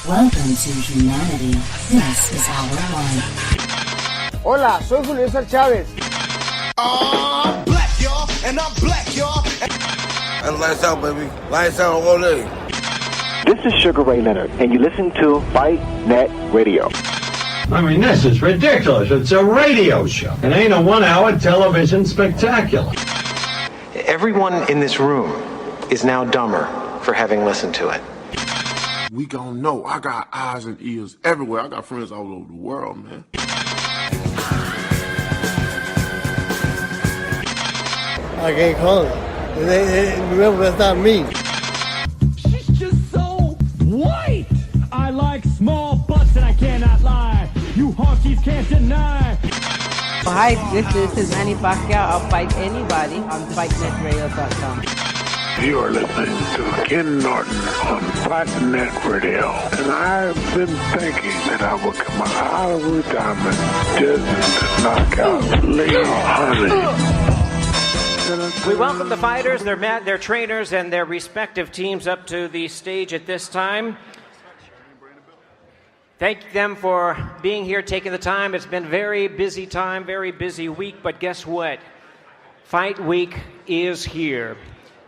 Welcome to humanity. This is Hour 1. Hola, soy Julio César Chávez. I'm black, y'all, and I'm black, y'all. And lights out, baby. Lights out all day. This is Sugar Ray Leonard, and you listen to Fight Net Radio. I mean, this is ridiculous. It's a radio show. It ain't a 1-hour television spectacular. Everyone in this room is now dumber for having listened to it. We gon' know. I got eyes and ears everywhere. I got friends all over the world, man. I can't call it. Remember, that's not me. She's just so white. I like small butts and I cannot lie. You honkies can't deny. Hi, this is Manny Pacquiao. I'll fight anybody on FightNetRadio.com. You are listening to Ken Norton on Fight Net Radio. And I've been thinking that I would come out of retirement just to knock out Lee Honey. We welcome the fighters, their trainers, and their respective teams up to the stage at this time. Thank them for being here, taking the time. It's been a very busy time, very busy week, but guess what? Fight Week is here.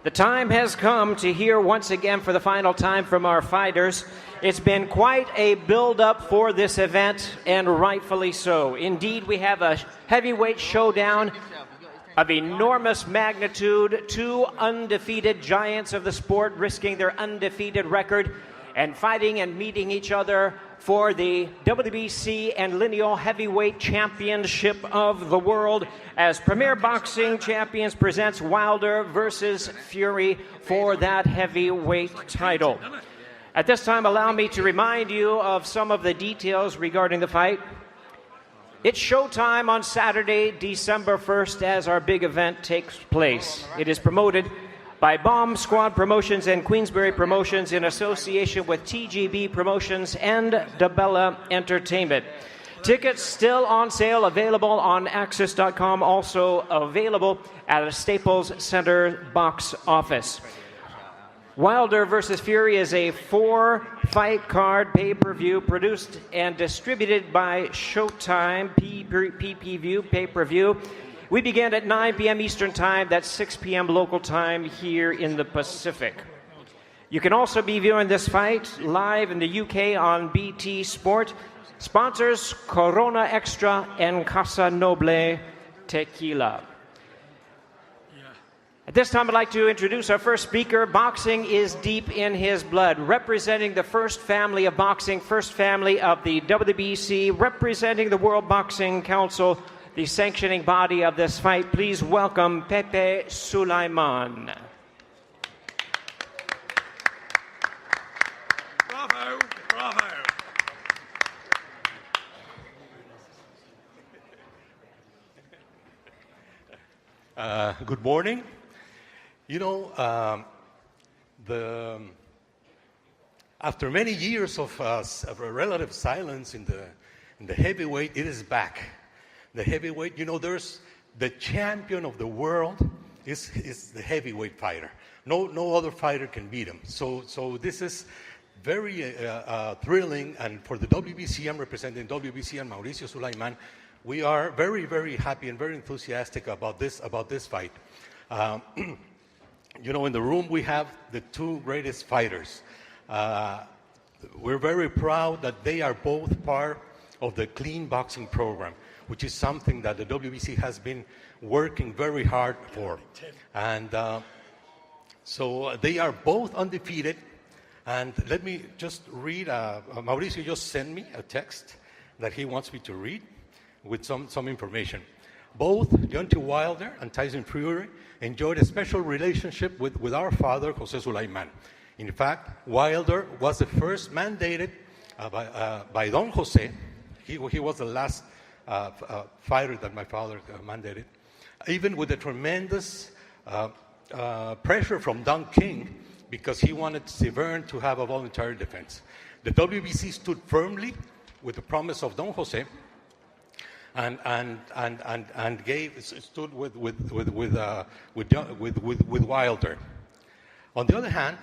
The time has come to hear once again for the final time from our fighters. It's been quite a build-up for this event, and rightfully so. Indeed, we have a heavyweight showdown of enormous magnitude, two undefeated giants of the sport risking their undefeated record and fighting and meeting each other for the WBC and Lineal Heavyweight Championship of the world as Premier Boxing Champions presents Wilder versus Fury for that heavyweight title. At this time, allow me to remind you of some of the details regarding the fight. It's showtime on Saturday, December 1st, as our big event takes place. It is promoted by Bomb Squad Promotions and Queensberry Promotions in association with TGB Promotions and DeBella Entertainment. Tickets still on sale, available on Axis.com, also available at a Staples Center box office. Wilder versus Fury is a 4-fight card pay-per-view produced and distributed by Showtime PPV pay-per-view. We began at 9 p.m. Eastern Time. That's 6 p.m. local time here in the Pacific. You can also be viewing this fight live in the UK on BT Sport. Sponsors Corona Extra and Casa Noble Tequila. At this time, I'd like to introduce our first speaker. Boxing is deep in his blood. Representing the first family of boxing, first family of the WBC, representing the World Boxing Council, the sanctioning body of this fight, please welcome Pepe Sulaiman. Bravo, bravo. Good morning. You know, after many years of relative silence in the heavyweight, it is back. The heavyweight, you know, there's the champion of the world is the heavyweight fighter. No other fighter can beat him. So this is very thrilling. And for the WBC, I'm representing WBC and Mauricio Sulaiman. We are very, very happy and very enthusiastic about this fight. You know, in the room we have the two greatest fighters. We're very proud that they are both part of the clean boxing program, which is something that the WBC has been working very hard for. And so they are both undefeated. And let me just read, Mauricio just sent me a text that he wants me to read with some information. Both Deontay Wilder and Tyson Fury enjoyed a special relationship with our father, Jose Sulaiman. In fact, Wilder was the first mandated by Don Jose. He was the last fighter that my father mandated. Even with the tremendous pressure from Don King, because he wanted Severn to have a voluntary defense. The WBC stood firmly with the promise of Don Jose, and stood with Wilder. On the other hand,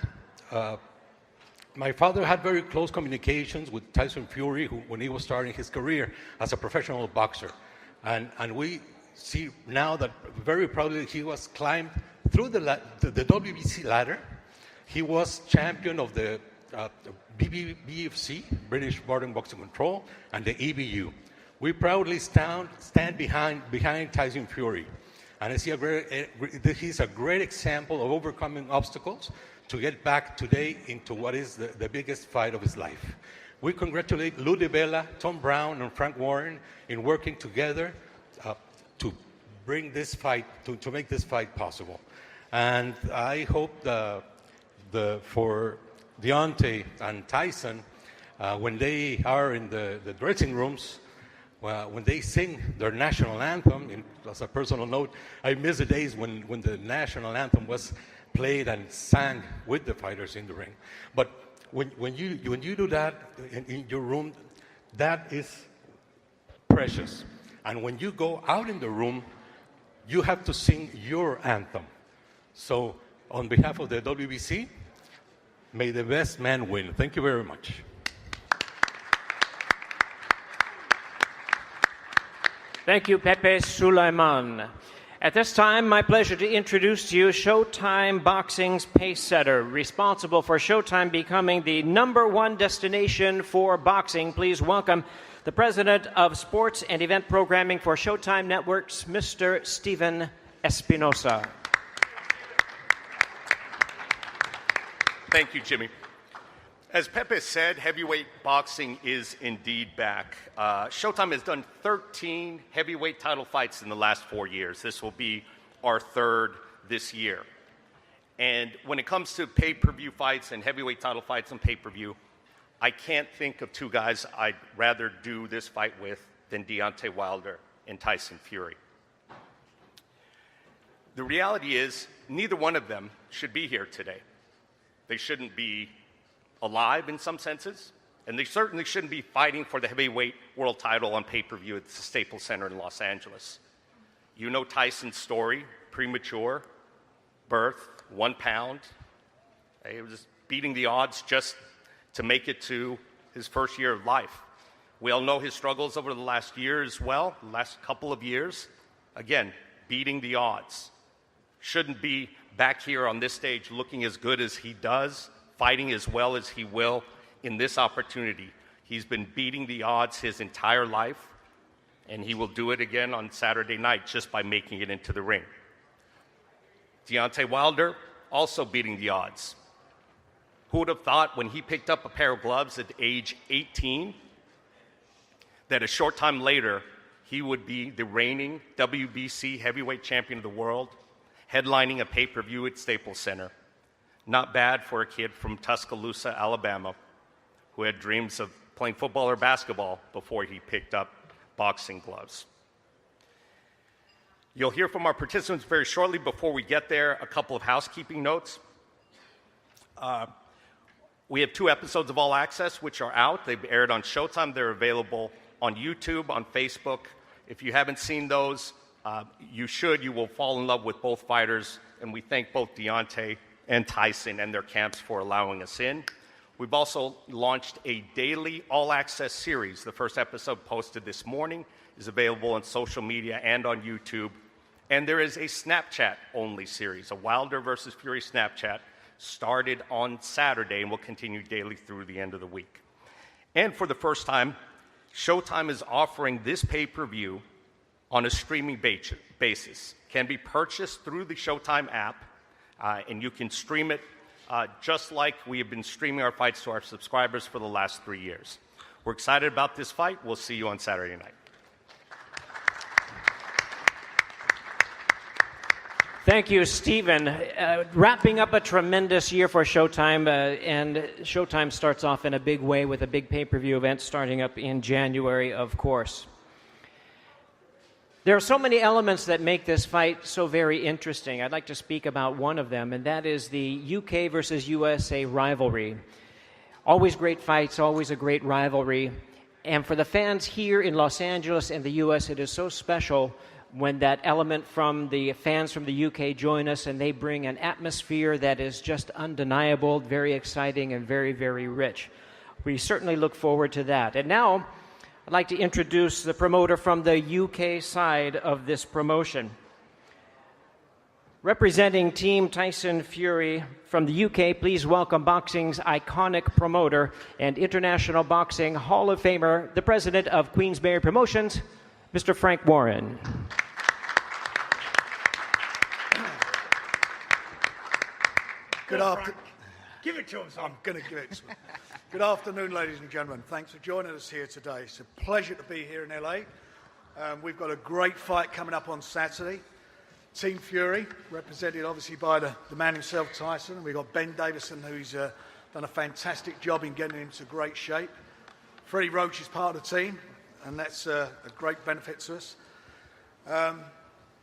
my father had very close communications with Tyson Fury when he was starting his career as a professional boxer. And we see now that very proudly he was climbed through the WBC ladder. He was champion of the BFC, British Boxing Control, and the EBU. We proudly stand behind Tyson Fury. And he's a great example of overcoming obstacles to get back today into what is the biggest fight of his life. We congratulate Lou DiBella, Tom Brown, and Frank Warren in working together to bring this fight, to make this fight possible. And I hope for Deontay and Tyson, when they are in the dressing rooms, when they sing their national anthem, as a personal note, I miss the days when the national anthem was played and sang with the fighters in the ring. But when you do that in your room, that is precious. And when you go out in the room, you have to sing your anthem. So on behalf of the WBC, may the best man win. Thank you very much. Thank you, Pepe Sulaiman. At this time, my pleasure to introduce to you Showtime Boxing's pace setter, responsible for Showtime becoming the #1 destination for boxing. Please welcome the president of sports and event programming for Showtime Networks, Mr. Steven Espinosa. Thank you, Jimmy. As Pepe said, heavyweight boxing is indeed back. Showtime has done 13 heavyweight title fights in the last 4 years. This will be our third this year. And when it comes to pay-per-view fights and heavyweight title fights on pay-per-view, I can't think of two guys I'd rather do this fight with than Deontay Wilder and Tyson Fury. The reality is, neither one of them should be here today. They shouldn't be alive in some senses, and they certainly shouldn't be fighting for the heavyweight world title on pay-per-view at the Staples Center in Los Angeles. You know Tyson's story, premature, birth, 1 pound. He was beating the odds just to make it to his first year of life. We all know his struggles over the last year as well, the last couple of years. Again, beating the odds. Shouldn't be back here on this stage looking as good as he does, fighting as well as he will in this opportunity. He's been beating the odds his entire life, and he will do it again on Saturday night just by making it into the ring. Deontay Wilder also beating the odds. Who would have thought when he picked up a pair of gloves at age 18 that a short time later he would be the reigning WBC heavyweight champion of the world, headlining a pay-per-view at Staples Center. Not bad for a kid from Tuscaloosa, Alabama, who had dreams of playing football or basketball before he picked up boxing gloves. You'll hear from our participants very shortly. Before we get there, a couple of housekeeping notes. We have 2 episodes of All Access, which are out. They've aired on Showtime. They're available on YouTube, on Facebook. If you haven't seen those, you should. You will fall in love with both fighters, and we thank both Deontay and Tyson and their camps for allowing us in. We've also launched a daily all-access series. The first episode posted this morning is available on social media and on YouTube. And there is a Snapchat-only series, a Wilder versus Fury Snapchat, started on Saturday and will continue daily through the end of the week. And for the first time, Showtime is offering this pay-per-view on a streaming basis. Can be purchased through the Showtime app, and you can stream it just like we have been streaming our fights to our subscribers for the last 3 years. We're excited about this fight. We'll see you on Saturday night. Thank you, Stephen. Wrapping up a tremendous year for Showtime, and Showtime starts off in a big way with a big pay-per-view event starting up in January, of course. There are so many elements that make this fight so very interesting. I'd like to speak about one of them, and that is the UK versus USA rivalry. Always great fights, always a great rivalry. And for the fans here in Los Angeles and the US, it is so special when that element from the fans from the UK join us, and they bring an atmosphere that is just undeniable, very exciting, and very, very rich. We certainly look forward to that. And now, I'd like to introduce the promoter from the UK side of this promotion. Representing Team Tyson Fury from the UK, please welcome boxing's iconic promoter and International Boxing Hall of Famer, the president of Queensberry Promotions, Mr. Frank Warren. Good afternoon. Give it to him, I'm going to give it to him. Good afternoon, ladies and gentlemen. Thanks for joining us here today. It's a pleasure to be here in LA. We've got a great fight coming up on Saturday. Team Fury, represented obviously by the man himself, Tyson. We've got Ben Davison, who's done a fantastic job in getting him to great shape. Freddie Roach is part of the team, and that's a great benefit to us.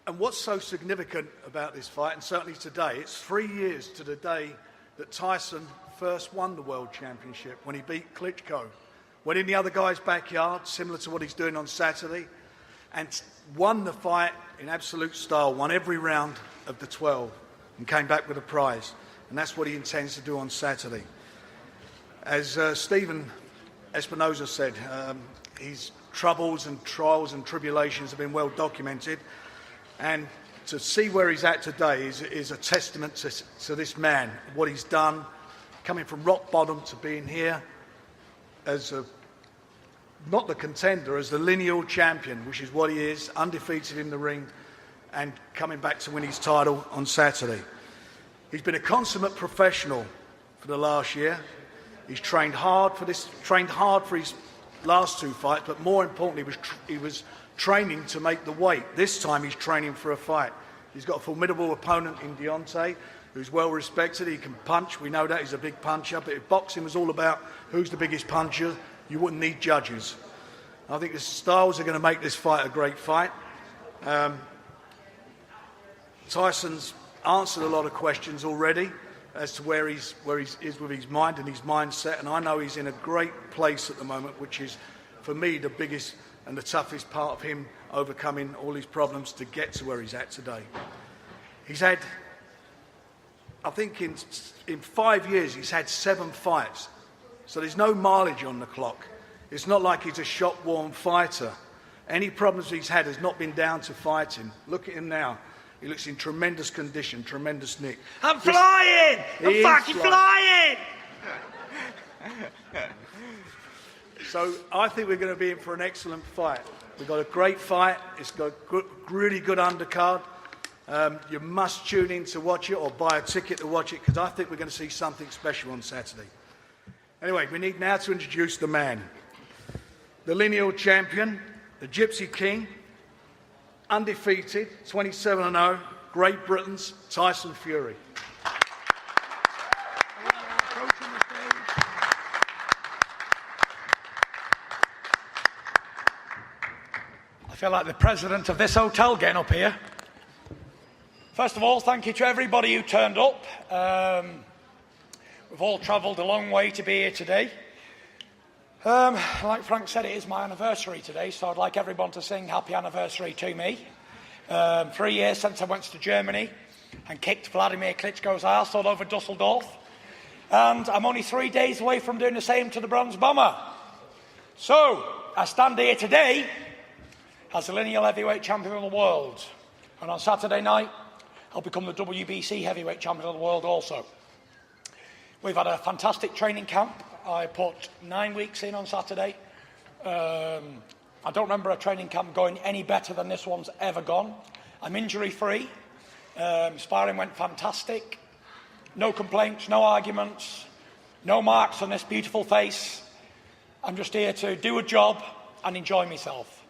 And what's so significant about this fight, and certainly today, it's 3 years to the day that Tyson first won the World Championship, when he beat Klitschko. Went in the other guy's backyard, similar to what he's doing on Saturday, and won the fight in absolute style, won every round of the 12, and came back with a prize. And that's what he intends to do on Saturday. As Stephen Espinoza said, his troubles and trials and tribulations have been well documented. And to see where he's at today is a testament to this man, what he's done, coming from rock bottom to being here as not the contender, as the lineal champion, which is what he is, undefeated in the ring, and coming back to win his title on Saturday. He's been a consummate professional for the last year. He's trained hard for his last two fights, but more importantly, he was training to make the weight. This time he's training for a fight. He's got a formidable opponent in Deontay, who's well respected. He can punch. We know that he's a big puncher, but if boxing was all about who's the biggest puncher, you wouldn't need judges. I think the styles are going to make this fight a great fight. Tyson's answered a lot of questions already as to where he is with his mind and his mindset, and I know he's in a great place at the moment, which is, for me, the biggest and the toughest part of him overcoming all his problems to get to where he's at today. He's had, I think in 5 years, he's had 7 fights. So there's no mileage on the clock. It's not like he's a shop-worn fighter. Any problems he's had has not been down to fighting. Look at him now. He looks in tremendous condition, tremendous nick. I'm flying! I'm fucking flying! So I think we're going to be in for an excellent fight. We've got a great fight. It's got a really good undercard. You must tune in to watch it or buy a ticket to watch it, because I think we're going to see something special on Saturday. Anyway, we need now to introduce the man. The lineal champion, the Gypsy King, undefeated, 27-0, Great Britain's Tyson Fury. I feel like the president of this hotel getting up here. First of all, thank you to everybody who turned up. We've all travelled a long way to be here today. Like Frank said, it is my anniversary today, so I'd like everyone to sing happy anniversary to me. 3 years since I went to Germany and kicked Vladimir Klitschko's arse all over Dusseldorf. And I'm only 3 days away from doing the same to the Bronze Bomber. So, I stand here today as the lineal heavyweight champion of the world. And on Saturday night, I'll become the WBC heavyweight champion of the world also. We've had a fantastic training camp. I put 9 weeks in on Saturday. I don't remember a training camp going any better than this one's ever gone. I'm injury-free. Sparring went fantastic. No complaints, no arguments, no marks on this beautiful face. I'm just here to do a job and enjoy myself.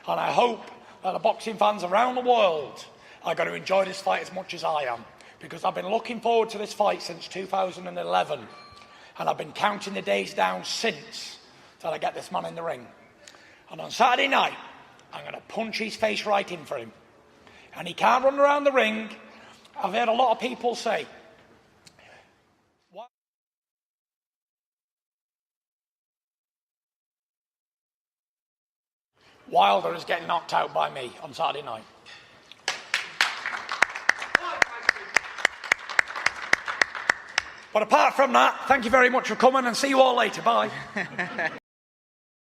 And I hope that the boxing fans around the world are going to enjoy this fight as much as I am, because I've been looking forward to this fight since 2011, and I've been counting the days down since till I get this man in the ring. And on Saturday night, I'm going to punch his face right in for him. And he can't run around the ring. I've heard a lot of people say, Wilder is getting knocked out by me on Saturday night. But apart from that, thank you very much for coming and see you all later. Bye.